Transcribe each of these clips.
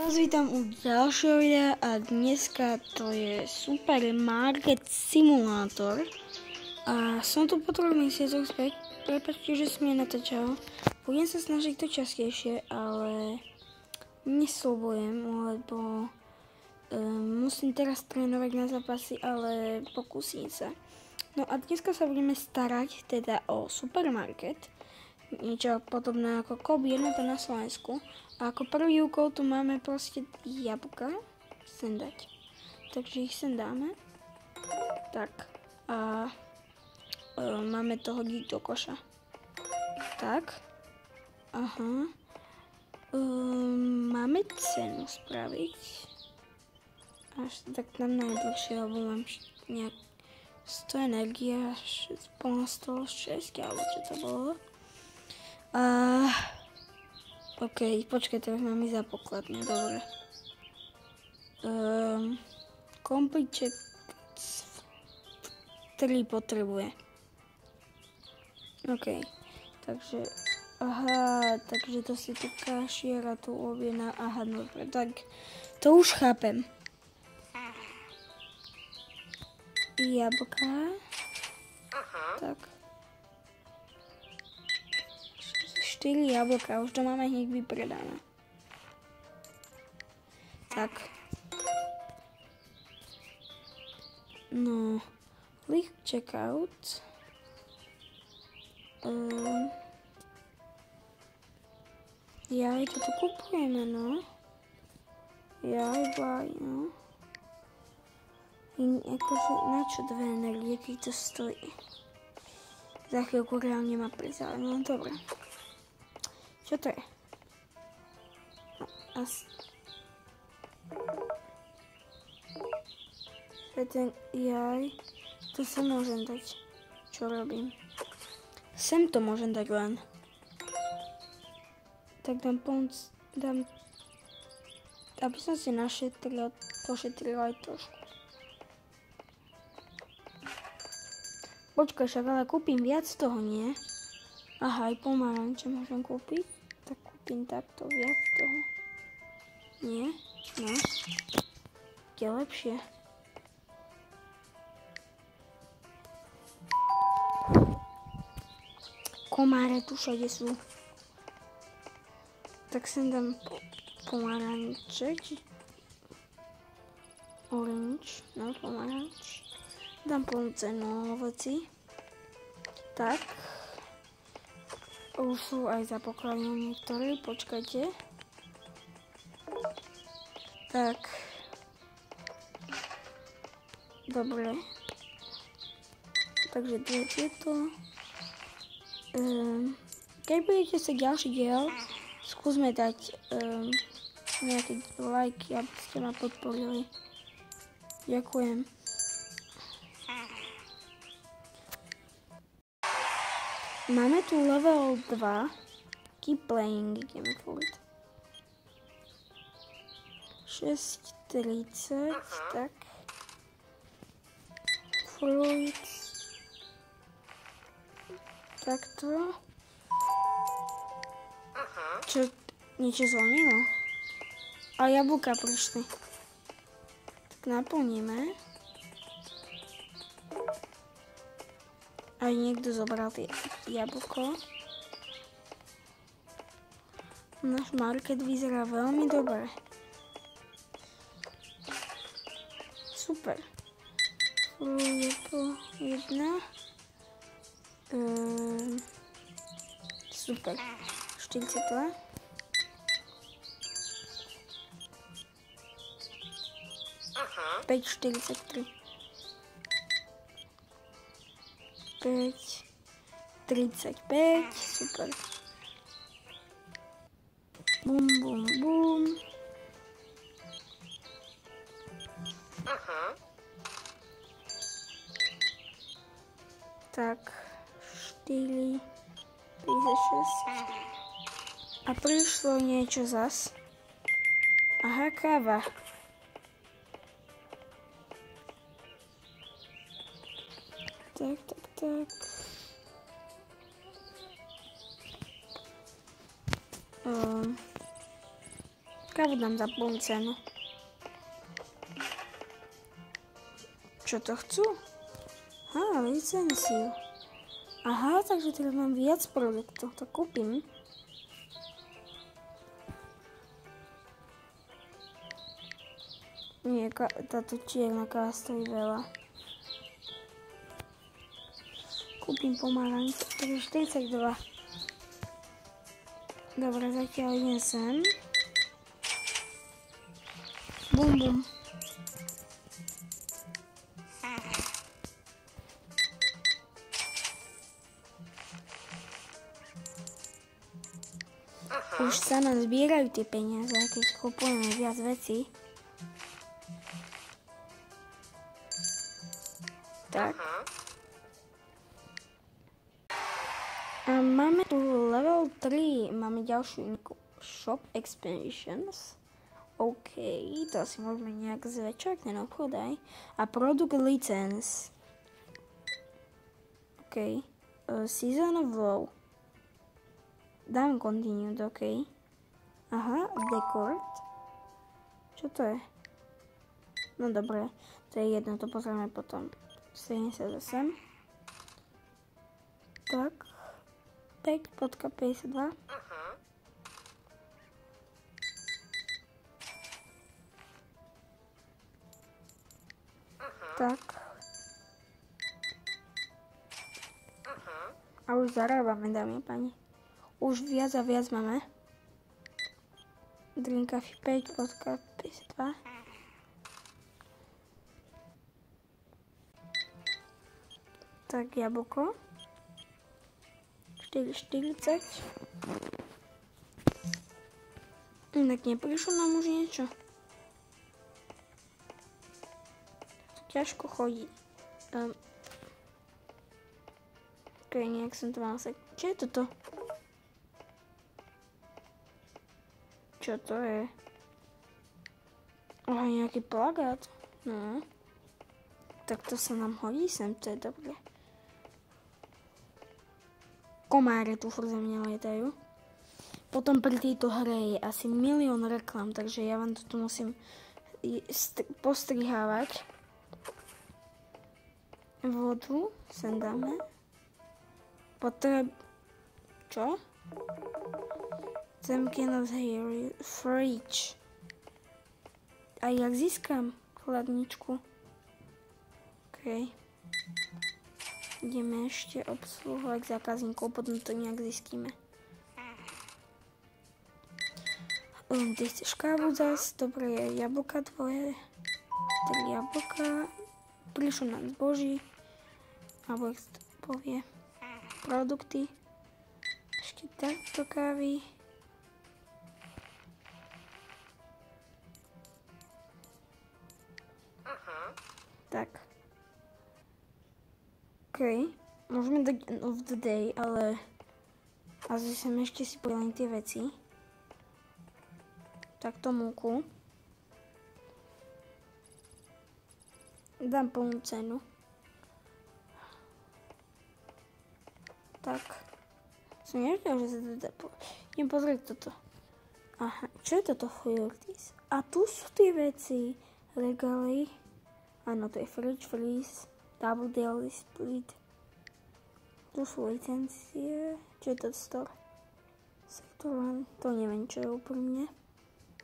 Vás vítam u ďalšieho videa a dneska to je Supermarket Simulator a som tu po 3 mesiacoch späť. Prepáčte, že som nenatáčal. Budem sa snažiť to častejšie, ale nesľubujem, lebo musím teraz trénovať na zápasy, ale pokúsim sa. No a dneska sa budeme starať teda o supermarket. Niečo podobné ako Coop jednota na Slovensku. A ako prvý úkol tu máme proste jablka sem dať. Takže ich sem dáme. Tak. A máme to hodiť do koša. Tak. Aha. Máme cenu spraviť. Až tak tam najdlhšie, lebo mám nejak 100 energie až polno 106, alebo čo to bolo. OK, počkaj, teraz mám ísť za pokladňu, dobre. Komplíček 3 potrebuje. OK, takže, takže to si tu kašiera tu objedná, dobre, tak to už chápem. Jablka, tak. 4 jablka, už to máme hneď vypredané. Tak. No, click checkout. Jaj, to tu kupujeme, no. Jaj, baj, no. Akože, na čo 2 energie, keď to stojí? Za chvíľku reálne má prísť, ale no dobre. Čo to je? No, asi. Jaj, to sa môžem dať. Čo robím? Sem to môžem dať len. Tak dám aby som si pošetril aj trošku. Počkaj, však ale kúpim viac toho, nie? Aha, aj pomaranče môžem kúpiť. Tak kúpim takto viac toho. Nie? No. Je lepšie. Komáre tu všade sú. Tak sem dám pomaranček. Orange, no pomaranč. Dám plnú cenu ovoci. Tak. Už sú aj za pokladňou niektoré, počkajte. Tak. Dobre. Takže dve tieto. Keď budete sa ďalší diel, skúsme dať nejaký like, aby ste ma podporili. Ďakujem. Máme tu level 2. Keep playing, ideme furt. 6:30, tak. Fruits. Takto. Čo? Niečo zvonilo? A jablka prišli. Tak naplníme. Aj niekto zobral jablko. Náš market vyzerá veľmi dobre. Super. Je to 1. Super. 42. Aha. 5,43. 5,35, super. Bum, bum, bum. Aha. Tak, 4, 56. A prišlo niečo zas. Aha, káva. Tak. Kávu dám za plnú cenu. Čo to chcú? Licenciu. Aha, takže teraz mám viac produktov. To kúpim. Nie, táto čierna káva stojí veľa. Kúpim pomaranč. Takže 42. Dobre, zatiaľ idem sem. Bum, bum. Už sa nám zbierajú tie peniaze, keď kupujeme viac vecí. Tak. A máme tu level 3, máme ďalšiu shop expansions. OK, to asi môžeme nejak zväčšať, ten obchod aj. A product license. OK. Season of Low. Dám continued, OK. Aha, decord. Čo to je? No dobre, to je jedno, to pozrieme potom. 78. Tak. 5.52. Tak. A už zarábame, dámy a pani. Už viac a viac máme. Drink Coffee 5.52. Tak, jablko. 4,40. Tak neprišlo nám už niečo. Ťažko chodí. Ok, nejak som to mal sa... Čo je toto? Čo to je? Nejaký plagát. No. Tak to sa nám hodí sem, to je dobré. Komáre tu furt ze mňa lietajú. Potom pri tejto hre je asi 1 000 000 reklam, takže ja vám to tu musím postrihávať. Vodu sem dáme. Čo? Zemkin of here. Fridge. A jak získam chladničku? OK. Ideme ešte obsluhovať zákazníkov, potom to nejak zistíme. Ty chceš kávu zas? Dobre, jablka tvoje. 3 jablka. Prišlo nám zboží. Alebo jak to povie. Produkty. Ešte takto kávy. Tak. OK. Môžeme dať end of the day, ale asi sem ešte si pridám tie veci. Takto múku. Dám plnú cenu. Tak. Som nevedel, že sa to dá idem pozrieť toto. Aha, čo je toto Fuyortis? A tu sú tie veci. Regály. Áno, to je fridge, freeze. Double daily split. Tu sú licencie. Čo je to store? Sector 1. To neviem, čo je úprimne.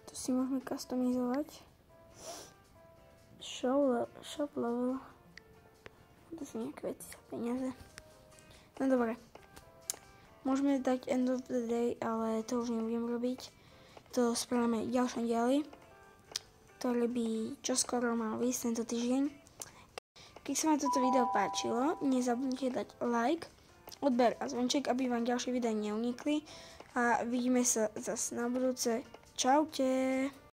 To si môžeme customizovať. Shop level. To sú nejaké veci za peniaze. No dobre. Môžeme dať end of the day, ale to už nebudem robiť. To spravíme v ďalšom dieli, ktorý by čoskoro mal výjsť tento týždeň. Keď sa vám toto video páčilo, nezabudnite dať like, odber a zvonček, aby vám ďalšie videá neunikli. A vidíme sa zase na budúce. Čaute!